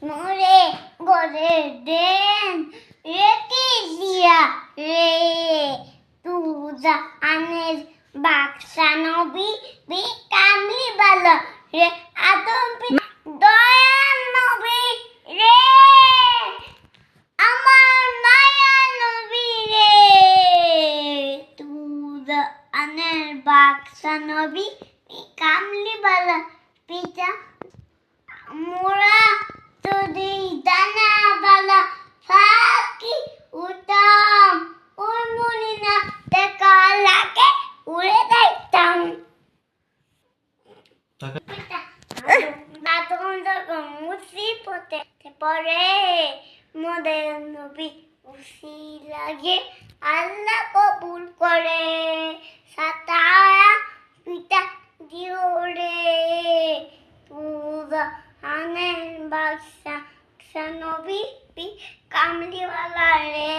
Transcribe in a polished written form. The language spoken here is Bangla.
মোরে গরে দেন রেখে দিয়া রে তুজা আনের বাক্সা নবী বি কামলি বালা রে আদম দয়াল নবী রে আমার মায়া নবী রে তুজা আনের বাক্সা নবী বি কামলি বালা পিতা মোরা যদি দানা বালা ফাঁকি উঠাম ওই মনে না দেখা লাগে উড়ে দেখতাম বাথরুম যখন মুসিবতে পড়ে মোদের নবী উসি লাগে আল্লাহ কবুল করে সাতায়া পিতা দিও রে পুরা আনের বাদশা নবী কামলিওয়ালা রে